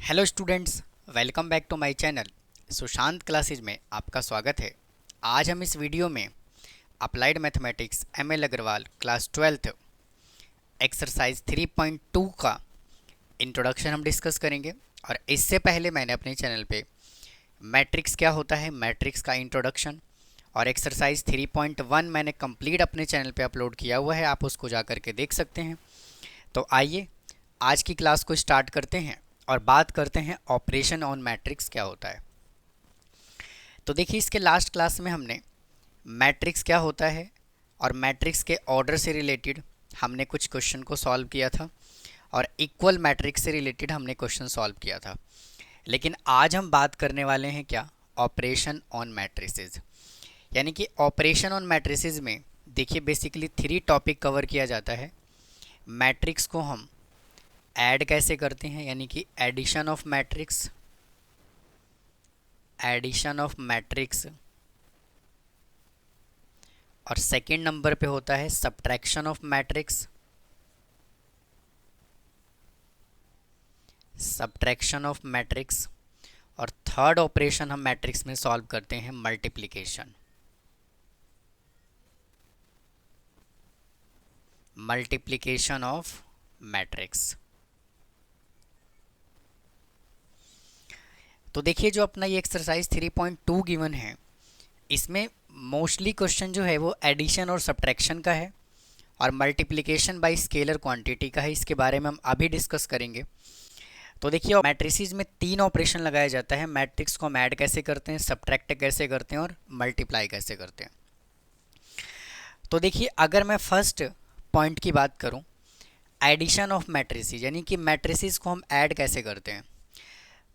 Hello students, welcome back to my channel Sushant classes में आपका स्वागत है। आज हम इस वीडियो में applied mathematics ML Agarwal class 12th exercise 3.2 का इंट्रोडक्शन हम डिस्कस करेंगे। और इससे पहले मैंने अपने चैनल पे मैट्रिक्स क्या होता है, मैट्रिक्स का इंट्रोडक्शन और एक्सरसाइज 3.1 मैंने कंप्लीट अपने चैनल पे अपलोड किया हुआ है, आप उसको जा कर के देख सकते हैं। तो आइए आज की क्लास को स्टार्ट करते हैं और बात करते हैं ऑपरेशन ऑन मैट्रिक्स क्या होता है। तो देखिए, इसके लास्ट क्लास में हमने मैट्रिक्स क्या होता है और मैट्रिक्स के ऑर्डर से रिलेटेड हमने कुछ क्वेश्चन को सॉल्व किया था और इक्वल मैट्रिक्स से रिलेटेड हमने क्वेश्चन सॉल्व किया था। लेकिन आज हम बात करने वाले हैं क्या, ऑपरेशन ऑन मैट्रिसेस। यानी कि ऑपरेशन ऑन मैट्रिसेस में देखिए बेसिकली 3 टॉपिक कवर किया जाता है। मैट्रिक्स को हम ऐड कैसे करते हैं, यानी कि एडिशन ऑफ मैट्रिक्स, और सेकंड नंबर पे होता है सब्ट्रैक्शन ऑफ मैट्रिक्स, और थर्ड ऑपरेशन हम मैट्रिक्स में सॉल्व करते हैं मल्टीप्लिकेशन ऑफ मैट्रिक्स। तो देखिए, जो अपना ये एक्सरसाइज 3.2 गिवन है, इसमें मोस्टली क्वेश्चन जो है वो एडिशन और सब्ट्रैक्शन का है और मल्टीप्लिकेशन बाय स्केलर क्वांटिटी का है। इसके बारे में हम अभी डिस्कस करेंगे। तो देखिए, मैट्रिसेस में 3 ऑपरेशन लगाया जाता है। मैट्रिक्स को हम ऐड कैसे करते हैं, सब्ट्रैक्ट कैसे करते हैं और मल्टीप्लाई कैसे करते हैं। तो देखिए, अगर मैं फर्स्ट पॉइंट की बात करूं, एडिशन ऑफ मैट्रिसेस, यानी कि मैट्रिसेस को हम ऐड कैसे करते हैं।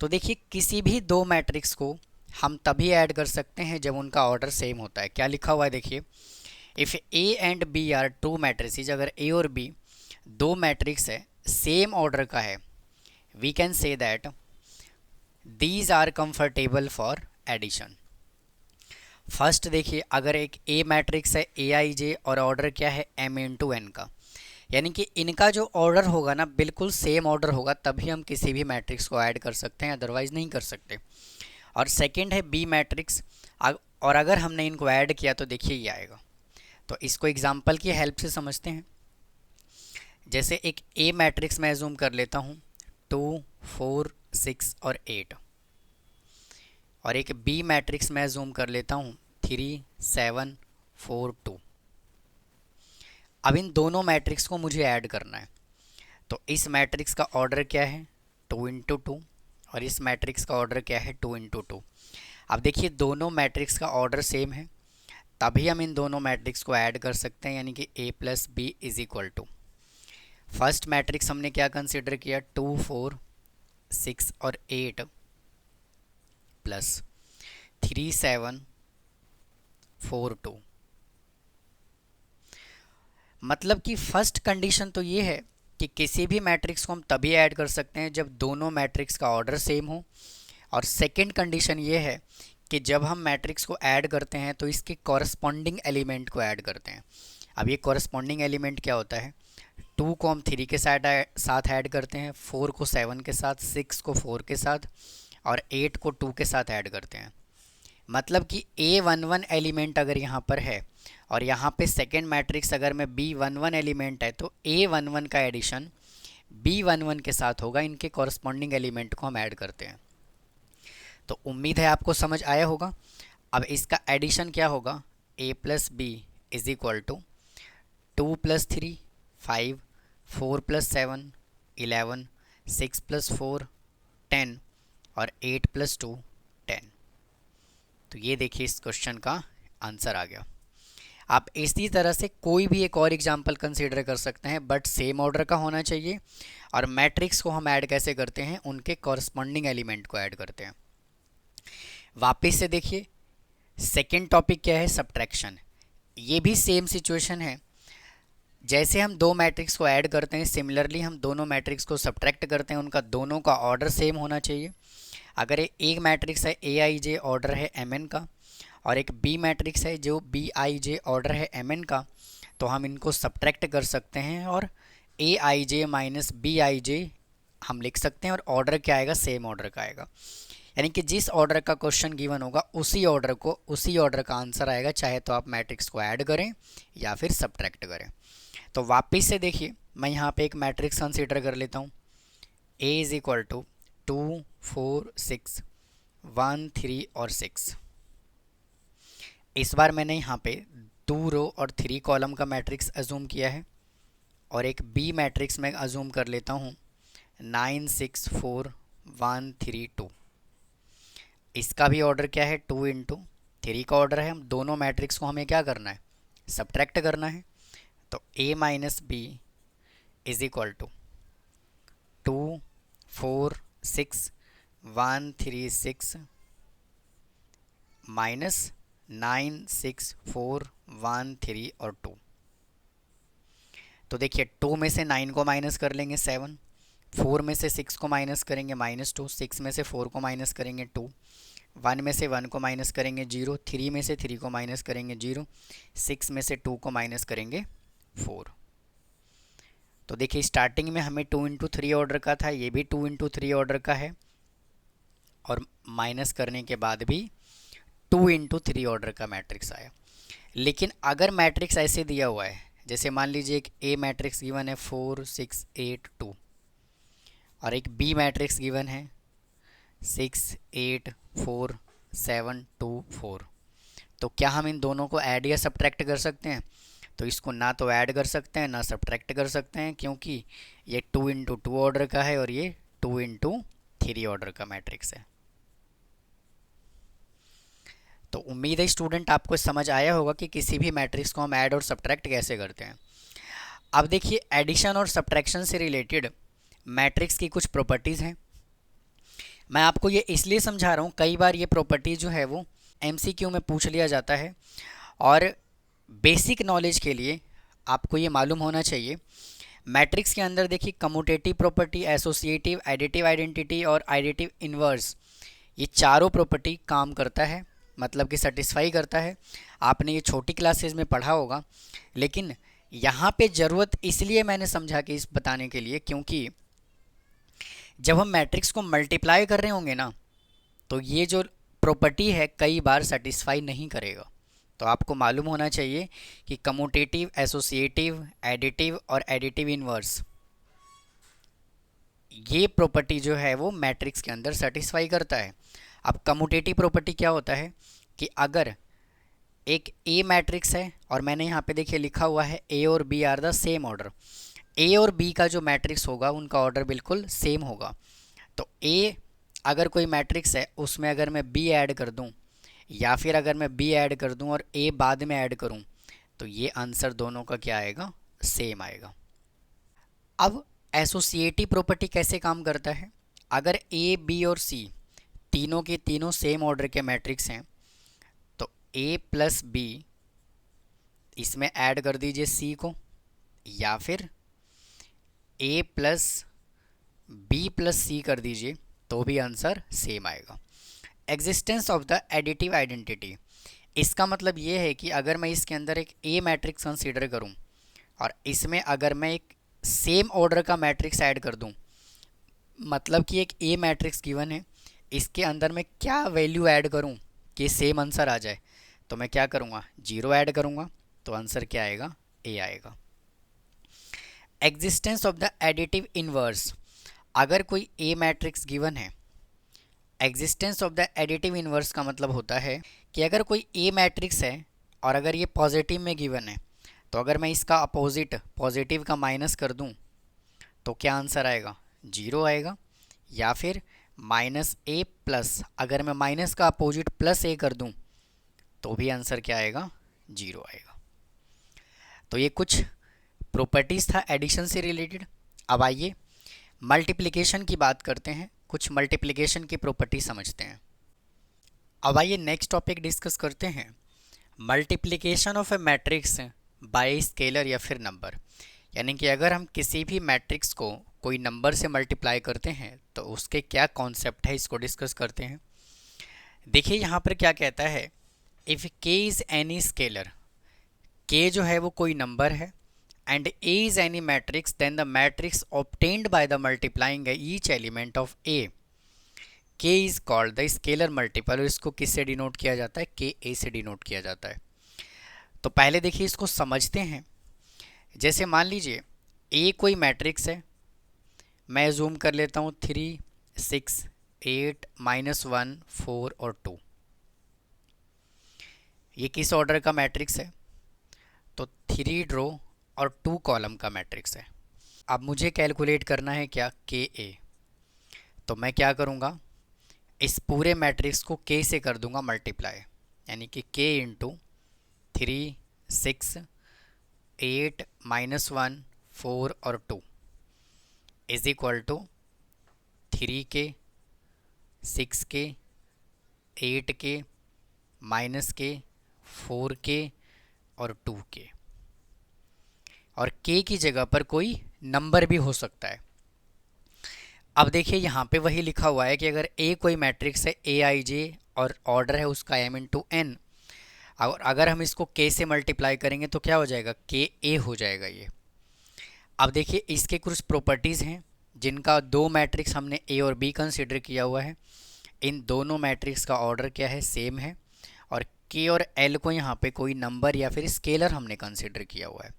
तो देखिए, किसी भी 2 मैट्रिक्स को हम तभी ऐड कर सकते हैं जब उनका ऑर्डर सेम होता है। क्या लिखा हुआ है देखिए, if A and B are 2 matrices, अगर ए और बी 2 मैट्रिक्स है, सेम ऑर्डर का है, we can say that these are comfortable for addition. First देखिए, अगर एक ए मैट्रिक्स है ए आई जे और ऑर्डर क्या है एम इंटू एन का, यानी कि इनका जो ऑर्डर होगा ना बिल्कुल सेम ऑर्डर होगा, तभी हम किसी भी मैट्रिक्स को ऐड कर सकते हैं, अदरवाइज नहीं कर सकते। और सेकंड है बी मैट्रिक्स, और अगर हमने इनको ऐड किया तो देखिए ये आएगा। तो इसको एग्जांपल की हेल्प से समझते हैं। जैसे एक ए मैट्रिक्स मैं एज्यूम कर लेता हूँ 2, 4, 6 और 8, और एक बी मैट्रिक्स मैं एज्यूम कर लेता हूँ 3, 7, 4, 2। अब इन दोनों मैट्रिक्स को मुझे ऐड करना है। तो इस मैट्रिक्स का ऑर्डर क्या है 2 इंटू 2, और इस मैट्रिक्स का ऑर्डर क्या है 2 इंटू 2। अब देखिए, दोनों मैट्रिक्स का ऑर्डर सेम है, तभी हम इन दोनों मैट्रिक्स को ऐड कर सकते हैं, यानी कि a plus B is equal to, first matrix हमने क्या कंसिडर किया 2, 4, 6 और 8 प्लस 3, 7, 4, 2। मतलब कि फर्स्ट कंडीशन तो ये है कि किसी भी मैट्रिक्स को हम तभी ऐड कर सकते हैं जब दोनों मैट्रिक्स का ऑर्डर सेम हो, और सेकंड कंडीशन ये है कि जब हम मैट्रिक्स को ऐड करते हैं तो इसके कॉरस्पॉन्डिंग एलिमेंट को ऐड करते हैं। अब ये कॉरस्पॉन्डिंग एलिमेंट क्या होता है, 2 को हम 3 के साथ ऐड करते हैं, 4 को 7 के साथ, 6 को 4 के साथ और 8 को 2 के साथ ऐड करते हैं। मतलब कि A11 एलिमेंट अगर यहाँ पर है और यहाँ पे सेकेंड मैट्रिक्स अगर में B11 एलिमेंट है, तो A11 का एडिशन B11 के साथ होगा। इनके कॉरस्पॉन्डिंग एलिमेंट को हम ऐड करते हैं। तो उम्मीद है आपको समझ आया होगा। अब इसका एडिशन क्या होगा, a plus B is equal to 2 plus 3 5, 4 plus 7 11, 6 plus 4 10 और 8 प्लस 2 10। तो ये देखिए, इस क्वेश्चन का आंसर आ गया। आप इसी तरह से कोई भी एक और एग्जांपल कंसीडर कर सकते हैं, बट सेम ऑर्डर का होना चाहिए। और मैट्रिक्स को हम ऐड कैसे करते हैं, उनके कॉरस्पॉन्डिंग एलिमेंट को ऐड करते हैं। वापस से देखिए, सेकेंड टॉपिक क्या है, सब्ट्रैक्शन। ये भी सेम सिचुएशन है, जैसे हम 2 मैट्रिक्स को ऐड करते हैं, सिमिलरली हम दोनों मैट्रिक्स को सब्ट्रैक्ट करते हैं, उनका दोनों का ऑर्डर सेम होना चाहिए। अगर एक मैट्रिक्स है ए आई जे ऑर्डर है एम एन का, और एक बी मैट्रिक्स है जो बी आई जे ऑर्डर है एम एन का, तो हम इनको सब्ट्रैक्ट कर सकते हैं और ए आई जे माइनस बी आई जे हम लिख सकते हैं और ऑर्डर क्या आएगा, सेम ऑर्डर का आएगा। यानी कि जिस ऑर्डर का क्वेश्चन गिवन होगा उसी ऑर्डर का आंसर आएगा, चाहे तो आप मैट्रिक्स को ऐड करें या फिर सब्ट्रैक्ट करें। तो वापस से देखिए, मैं यहाँ पे एक मैट्रिक्स कंसीडर कर लेता हूँ। A इज इक्वल टू 2 4 6 1 3 और 6। इस बार मैंने यहाँ पे 2 रो और 3 कॉलम का मैट्रिक्स अजूम किया है और एक B मैट्रिक्स में अजूम कर लेता हूँ 9 6 4 1 3 2। इसका भी ऑर्डर क्या है, 2 इंटू 3 का ऑर्डर है। हम दोनों मैट्रिक्स को हमें क्या करना है, सब्ट्रैक्ट करना है। तो A minus B is equal to 2 4 6 1 3 6 minus 9 6 4 1 3 और 2। तो देखिए 2 में से 9 को माइनस कर लेंगे 7, 4 में से 6 को माइनस करेंगे -2, 6 में से 4 को माइनस करेंगे 2, 1 में से 1 को माइनस करेंगे 0, 3 में से 3 को माइनस करेंगे 0, 6 में से 2 को माइनस करेंगे 4। तो देखिए स्टार्टिंग में हमें 2 इंटू 3 ऑर्डर का था, ये भी 2 इंटू 3 ऑर्डर का है और माइनस करने के बाद भी 2 इंटू 3 ऑर्डर का मैट्रिक्स आया। लेकिन अगर मैट्रिक्स ऐसे दिया हुआ है, जैसे मान लीजिए एक A मैट्रिक्स गिवन है 4 6 8 2 और एक B मैट्रिक्स गिवन है 6 8 4 7 2 4, तो क्या हम इन दोनों को ऐड या सब्ट्रैक्ट कर सकते हैं? तो इसको ना तो ऐड कर सकते हैं ना सब्ट्रैक्ट कर सकते हैं, क्योंकि ये 2 इंटू 2 ऑर्डर का है और ये 2 इंटू 3 ऑर्डर का मैट्रिक्स है। तो उम्मीद है स्टूडेंट आपको समझ आया होगा कि किसी भी मैट्रिक्स को हम ऐड और सब्ट्रैक्ट कैसे करते हैं। अब देखिए एडिशन और सब्ट्रैक्शन से रिलेटेड मैट्रिक्स की कुछ प्रॉपर्टीज़ हैं। मैं आपको ये इसलिए समझा रहा हूँ, कई बार ये प्रॉपर्टी जो है वो MCQ में पूछ लिया जाता है और बेसिक नॉलेज के लिए आपको ये मालूम होना चाहिए। मैट्रिक्स के अंदर देखिए commutative property, associative, additive identity और एडिटिव इन्वर्स, ये चारों प्रॉपर्टी काम करता है, मतलब कि सेटिस्फाई करता है। आपने ये छोटी क्लासेस में पढ़ा होगा, लेकिन यहाँ पे ज़रूरत इसलिए मैंने समझा कि इस बताने के लिए, क्योंकि जब हम मैट्रिक्स को मल्टीप्लाई कर रहे होंगे ना, तो ये जो प्रॉपर्टी है कई बार सेटिस्फाई नहीं करेगा। तो आपको मालूम होना चाहिए कि कम्यूटेटिव, एसोसिएटिव, एडिटिव और एडिटिव इन्वर्स, ये प्रॉपर्टी जो है वो मैट्रिक्स के अंदर सेटिस्फाई करता है। अब कम्यूटेटिव प्रॉपर्टी क्या होता है कि अगर एक A मैट्रिक्स है और मैंने यहाँ पे देखिए लिखा हुआ है A और B are the same order, A और B का जो मैट्रिक्स होगा उनका ऑर्डर बिल्कुल सेम होगा। तो A अगर कोई मैट्रिक्स है उसमें अगर मैं B ऐड कर दूँ या फिर अगर मैं B ऐड कर दूँ और A बाद में ऐड करूँ, तो ये आंसर दोनों का क्या आएगा, सेम आएगा। अब एसोसिएटिव प्रॉपर्टी कैसे काम करता है? अगर A B और C तीनों के तीनों सेम ऑर्डर के मैट्रिक्स हैं, तो A प्लस B इसमें ऐड कर दीजिए C को, या फिर A plus B plus C कर दीजिए, तो भी आंसर सेम आएगा। Existence of the additive identity, इसका मतलब ये है कि अगर मैं इसके अंदर एक A मैट्रिक्स कंसीडर करूं और इसमें अगर मैं एक सेम ऑर्डर का मैट्रिक्स ऐड कर दूं, मतलब कि एक A मैट्रिक्स गिवन है, इसके अंदर मैं क्या वैल्यू ऐड करूं कि सेम आंसर आ जाए, तो मैं क्या करूंगा, 0 ऐड करूंगा, तो आंसर क्या आएगा, A आएगा। Existence of the additive inverse, अगर कोई A मैट्रिक्स गिवन है, existence of the additive inverse का मतलब होता है कि अगर कोई A मैट्रिक्स है और अगर ये पॉजिटिव में गिवन है, तो अगर मैं इसका अपोजिट पॉजिटिव का माइनस कर दूं, तो क्या आंसर आएगा, 0 आएगा। या फिर -A प्लस, अगर मैं माइनस का अपोजिट +A कर दूं, तो भी आंसर क्या आएगा, 0 आएगा। तो ये कुछ प्रॉपर्टीज़ था एडिशन से रिलेटेड। अब आइए मल्टीप्लिकेशन की बात करते हैं, कुछ मल्टीप्लिकेशन की प्रॉपर्टी समझते हैं। अब आइए नेक्स्ट टॉपिक डिस्कस करते हैं, multiplication of A matrix bye scalar या फिर नंबर। यानी कि अगर हम किसी भी मैट्रिक्स को कोई नंबर से मल्टीप्लाई करते हैं तो उसके क्या कॉन्सेप्ट है, इसको डिस्कस करते हैं। देखिए यहाँ पर क्या कहता है, if k is any scalar, k जो है वो कोई नंबर है, and A is any matrix, then the matrix obtained by the multiplying each element of A, K is called the scalar multiple, और इसको किससे डिनोट किया जाता है? के ए से डिनोट किया जाता है। तो पहले देखिए इसको समझते हैं। जैसे मान लीजिए ए कोई मैट्रिक्स है, मैं जूम कर लेता हूँ 3, 6, 8, -1, 4 और 2। ये किस ऑर्डर का मैट्रिक्स है? तो 3 रो और 2 कॉलम का मैट्रिक्स है। अब मुझे कैलकुलेट करना है क्या? के ए। तो मैं क्या करूँगा, इस पूरे मैट्रिक्स को के से कर दूंगा मल्टीप्लाई, यानी कि के इंटू 3, 6, 8, -1, 4 और 2 इज इक्वल टू 3 के, 6 के, 8 के, माइनस के, 4 के और 2 के। और के की जगह पर कोई नंबर भी हो सकता है। अब देखिए यहाँ पे वही लिखा हुआ है कि अगर ए कोई मैट्रिक्स है ए आई जे और ऑर्डर है उसका m इंटू एन, और अगर हम इसको k से मल्टीप्लाई करेंगे तो क्या हो जाएगा? के ए हो जाएगा ये। अब देखिए इसके कुछ प्रॉपर्टीज़ हैं जिनका दो मैट्रिक्स हमने ए और बी कंसिडर किया हुआ है। इन दोनों मैट्रिक्स का ऑर्डर क्या है? सेम है। और के और एल को यहाँ पे कोई नंबर या फिर स्केलर हमने कंसिडर किया हुआ है।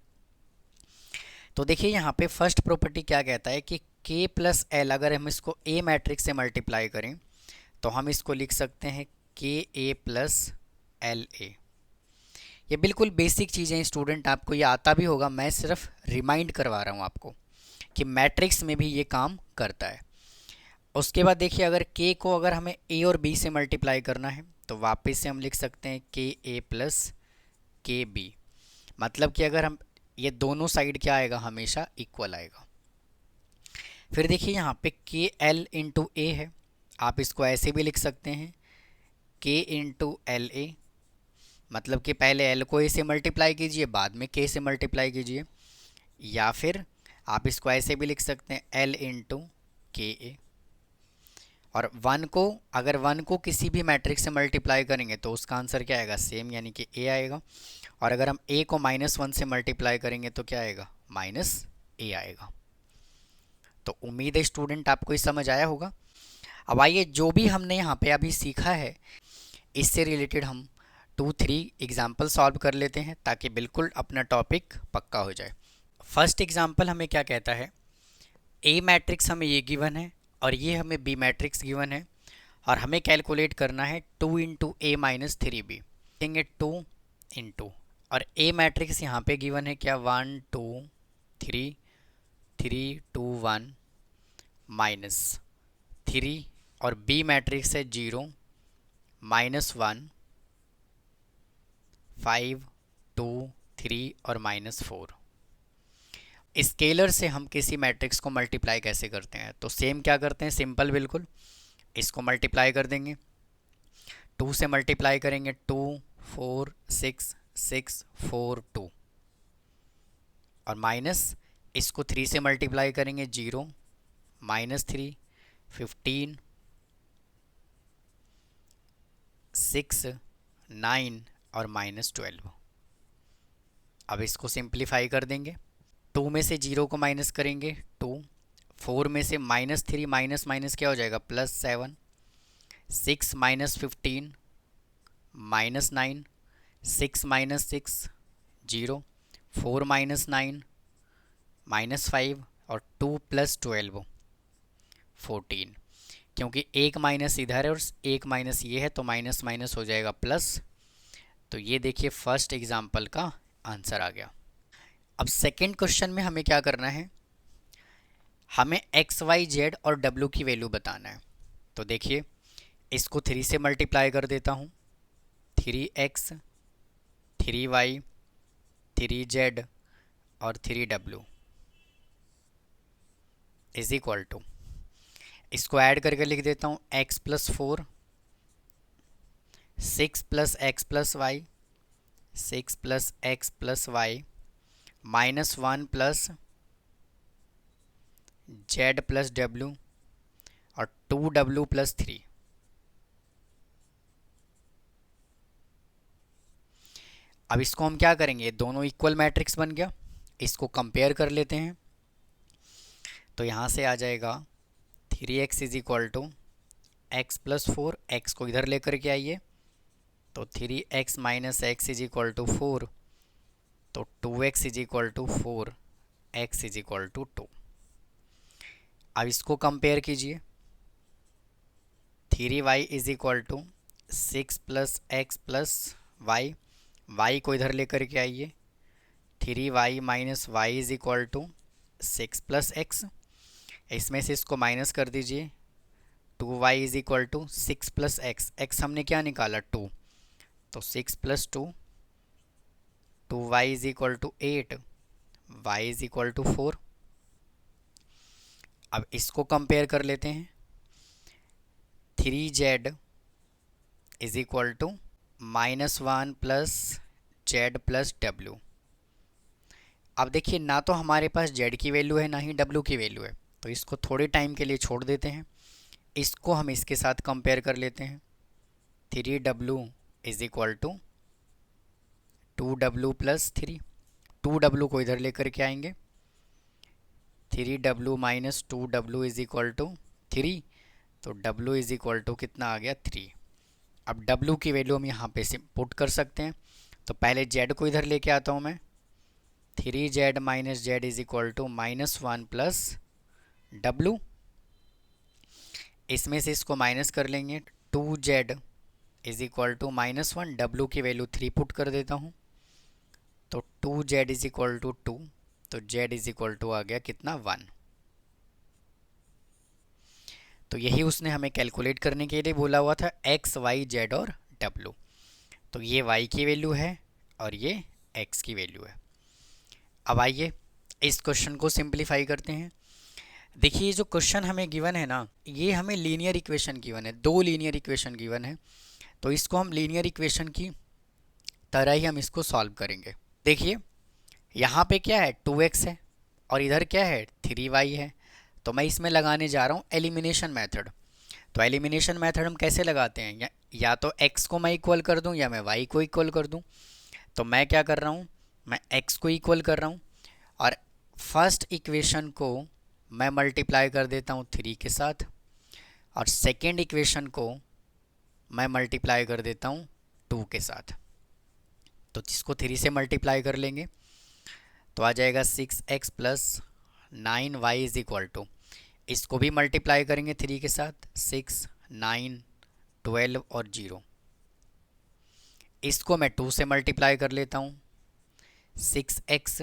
तो देखिए यहाँ पे फर्स्ट प्रॉपर्टी क्या कहता है कि k प्लस एल, अगर हम इसको ए मैट्रिक्स से मल्टीप्लाई करें तो हम इसको लिख सकते हैं के ए प्लस एल ए। ये बिल्कुल बेसिक चीज़ें स्टूडेंट, आपको ये आता भी होगा, मैं सिर्फ रिमाइंड करवा रहा हूँ आपको कि मैट्रिक्स में भी ये काम करता है। उसके बाद देखिए अगर k को अगर हमें a और b से मल्टीप्लाई करना है तो वापस से हम लिख सकते हैं के ए प्लस के बी। मतलब कि अगर हम ये दोनों साइड क्या आएगा? हमेशा इक्वल आएगा। फिर देखिए यहाँ पे के एल इंटू ए है, आप इसको ऐसे भी लिख सकते हैं के इंटू एल ए। मतलब कि पहले एल को ए से मल्टीप्लाई कीजिए, बाद में के से मल्टीप्लाई कीजिए। या फिर आप इसको ऐसे भी लिख सकते हैं एल इंटू के ए। और अगर वन को किसी भी मैट्रिक्स से मल्टीप्लाई करेंगे तो उसका आंसर क्या आएगा? सेम, यानी कि ए आएगा। और अगर हम ए को -1 से मल्टीप्लाई करेंगे तो क्या आएगा? -a आएगा। तो उम्मीद है स्टूडेंट आपको ये समझ आया होगा। अब आइए जो भी हमने यहाँ पे अभी सीखा है इससे रिलेटेड हम 2-3 एग्जाम्पल सॉल्व कर लेते हैं ताकि बिल्कुल अपना टॉपिक पक्का हो जाए। फर्स्ट एग्जाम्पल हमें क्या कहता है? ए मैट्रिक्स हमें ये गिवन है और ये हमें बी मैट्रिक्स गिवन है, और हमें कैलकुलेट करना है 2 इंटू ए माइनस 3b। देंगे 2 इंटू, और ए मैट्रिक्स यहाँ पे गिवन है क्या? 1 2 3 3 2 1 -3, और बी मैट्रिक्स है 0 -1 5 2 3 और -4। स्केलर से हम किसी मैट्रिक्स को मल्टीप्लाई कैसे करते हैं? तो सेम क्या करते हैं? सिंपल बिल्कुल, इसको मल्टीप्लाई कर देंगे। 2 से मल्टीप्लाई करेंगे 2 4 6 6 4 2, और माइनस इसको 3 से मल्टीप्लाई करेंगे 0 -3 15 6 9 और -12। अब इसको सिंप्लीफाई कर देंगे। 2 में से 0 को माइनस करेंगे 2, 4 में से -3 माइनस माइनस क्या हो जाएगा? +7, 6 -15 -9, 6 -6 0, 4 -9 -5 और 2 + 12 14। क्योंकि एक माइनस इधर है और एक माइनस ये है तो माइनस माइनस हो जाएगा प्लस। तो ये देखिए फर्स्ट एग्जाम्पल का आंसर आ गया। अब सेकंड क्वेश्चन में हमें क्या करना है? हमें x, y, z और w की वैल्यू बताना है। तो देखिए इसको 3 से मल्टीप्लाई कर देता हूँ। 3x 3y 3z और 3w इज इक्वल टू, इसको ऐड करके लिख देता हूँ x + 4 6 + x + y 6 + x + y -1 + z + w और 2w + 3। अब इसको हम क्या करेंगे? दोनों इक्वल मैट्रिक्स बन गया, इसको कंपेयर कर लेते हैं। तो यहाँ से आ जाएगा 3x is equal to X plus 4, X को इधर लेकर के आइए, तो 3x minus X is equal to 4, तो 2x is equal to 4, x is equal to 2। अब इसको कंपेयर कीजिए, 3y is equal to 6 plus X plus Y, Y को इधर लेकर के आइए, 3y minus Y is equal to 6 plus X, इसमें से इसको माइनस कर दीजिए, 2y is equal to 6 plus X, X हमने क्या निकाला 2, तो 6 plus 2, 2y is equal to 8, y is equal to 4। अब इसको कंपेयर कर लेते हैं, 3z is equal to -1 plus Z plus W. अब देखिए ना तो हमारे पास z की वैल्यू है ना ही w की वैल्यू है, तो इसको थोड़े टाइम के लिए छोड़ देते हैं। इसको हम इसके साथ कंपेयर कर लेते हैं, 3w is equal to 2w plus 3, 2w को इधर लेकर के आएंगे, 3w minus 2w is equal to 3, तो w इज इक्वल टू कितना आ गया 3। अब w की वैल्यू हम यहाँ पे से पुट कर सकते हैं, तो पहले z को इधर लेके आता हूँ मैं, 3z minus Z is equal to -1 plus w, इसमें से इसको माइनस कर लेंगे, 2z is equal to -1, w की वैल्यू 3 पुट कर देता हूँ, तो 2z इज इक्वल टू 2, तो z इज इक्वल टू आ गया कितना 1। तो यही उसने हमें कैलकुलेट करने के लिए बोला हुआ था, x, y, z और w। तो ये y की वैल्यू है और ये x की वैल्यू है। अब आइए इस क्वेश्चन को सिंप्लीफाई करते हैं। देखिए जो क्वेश्चन हमें गिवन है ना, ये हमें लीनियर इक्वेशन गिवन है, 2 लीनियर इक्वेशन गिवन है, तो इसको हम लीनियर इक्वेशन की तरह ही हम इसको सॉल्व करेंगे। देखिए यहाँ पे क्या है 2x है और इधर क्या है 3y है, तो मैं इसमें लगाने जा रहा हूँ एलिमिनेशन मेथड। तो एलिमिनेशन मेथड हम कैसे लगाते हैं, या तो x को मैं इक्वल कर दूँ या मैं y को इक्वल कर दूँ। तो मैं क्या कर रहा हूँ, मैं x को इक्वल कर रहा हूँ और फर्स्ट इक्वेशन को मैं मल्टीप्लाई कर देता हूँ 3 के साथ और सेकेंड इक्वेशन को मैं मल्टीप्लाई कर देता हूँ 2 के साथ। तो इसको 3 से मल्टीप्लाई कर लेंगे तो आ जाएगा 6x plus 9y is equal to, इसको भी मल्टीप्लाई करेंगे 3 के साथ, 6, 9, 12 और 0। इसको मैं 2 से मल्टीप्लाई कर लेता हूँ, 6x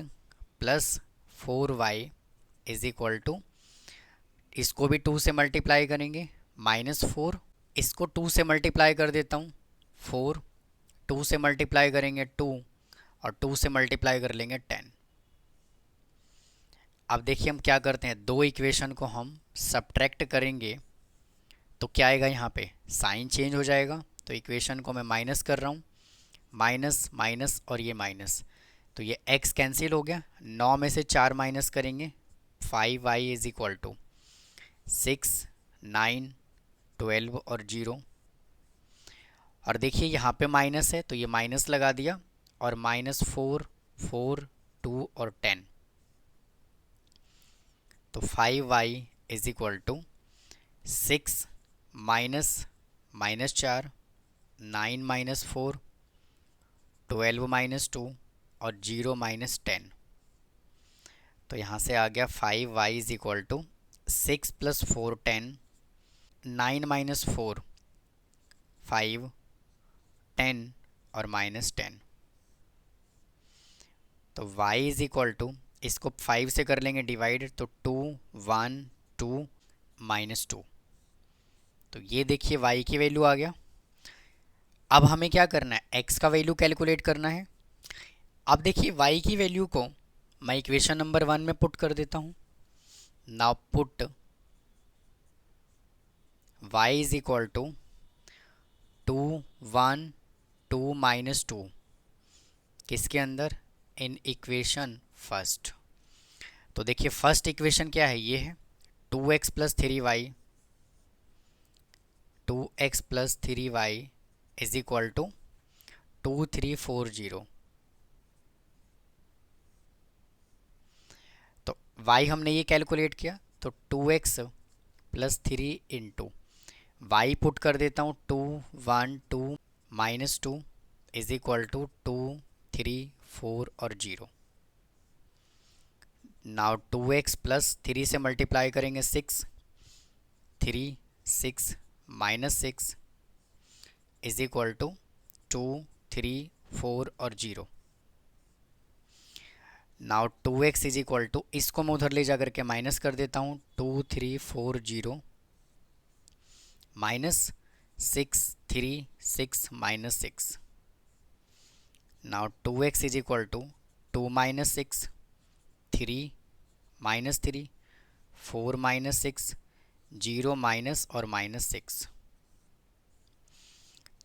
plus 4y is equal to, इसको भी 2 से मल्टीप्लाई करेंगे -4, इसको 2 से मल्टीप्लाई कर देता हूँ 4, 2 से मल्टीप्लाई करेंगे 2 और 2 से मल्टीप्लाई कर लेंगे 10। अब देखिए हम क्या करते हैं, दो इक्वेशन को हम सब्ट्रैक्ट करेंगे तो क्या आएगा, यहाँ पे साइन चेंज हो जाएगा। तो इक्वेशन को मैं माइनस कर रहा हूँ, माइनस माइनस और ये माइनस, तो ये x कैंसिल हो गया, 9 में से 4 माइनस करेंगे, 5y इज इक्वल टू 6, 9, 12 और 0। और देखिए यहाँ पे माइनस है तो ये माइनस लगा दिया और -4, 4, 2 और 10, तो 5y is equal to 6 minus -4, 9 minus 4, 12 minus 2 और 0 माइनस 10। तो यहाँ से आ गया 5y is equal to 6 plus 4 10, 9 minus 4 5, 10 और -10। तो y इज इक्वल टू, इसको 5 से कर लेंगे डिवाइड, तो 2, 1, 2, -2। तो ये देखिए y की वैल्यू आ गया। अब हमें क्या करना है, x का वैल्यू कैलकुलेट करना है। अब देखिए y की वैल्यू को मैं इक्वेशन नंबर 1 में पुट कर देता हूँ। Now put y is equal to 2, 1, 2 -2 किसके अंदर, इन इक्वेशन फर्स्ट। तो देखिए फर्स्ट इक्वेशन क्या है, ये है 2x plus 3y, 2x plus 3y is equal to 2340। y हमने ये कैलकुलेट किया तो 2x plus 3 into Y put कर देता हूँ 2 1 2 माइनस 2 इज इक्वल टू 2 3 4 और 0। नाउ 2x प्लस 3 से मल्टीप्लाई करेंगे 6 3 6 माइनस 6 इज इक्वल टू 2 3 4 और 0। Now 2x is equal to, इसको मैं उधर ले जा करके माइनस कर देता हूँ 2 3 4 0 minus 6 3 6 minus 6। Now 2x is equal to 2 minus 6 3 minus 3 4 minus 6 0 minus और माइनस 6।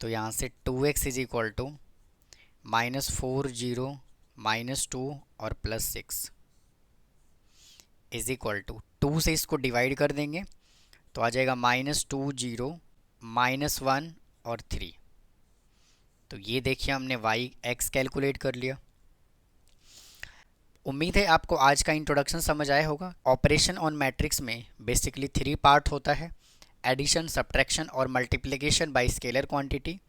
तो यहाँ से 2x इज इक्वल टू -4 0 -2 और +6 इज इक्वल टू 2 से इसको डिवाइड कर देंगे तो आ जाएगा -2 0 -1 और 3। तो ये देखिए हमने y(x) कैलकुलेट कर लिया। उम्मीद है आपको आज का इंट्रोडक्शन समझ आया होगा। ऑपरेशन ऑन मैट्रिक्स में बेसिकली 3 पार्ट होता है, एडिशन, सब्ट्रैक्शन और मल्टीप्लिकेशन बाय स्केलर क्वांटिटी।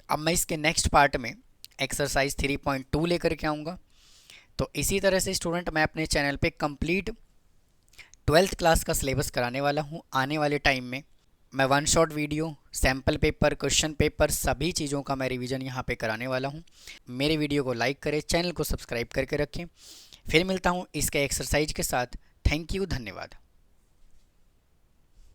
अब मैं इसके नेक्स्ट पार्ट में एक्सरसाइज 3.2 लेकर के आऊँगा। तो इसी तरह से स्टूडेंट मैं अपने चैनल पे कंप्लीट 12th क्लास का सिलेबस कराने वाला हूँ। आने वाले टाइम में मैं 1 shot video, sample paper, question paper, सभी चीज़ों का मैं रिवीजन यहाँ पे कराने वाला हूँ। मेरे वीडियो को लाइक करें, चैनल को सब्सक्राइब करके रखें। फिर मिलता हूँ इसके एक्सरसाइज के साथ। थैंक यू, धन्यवाद।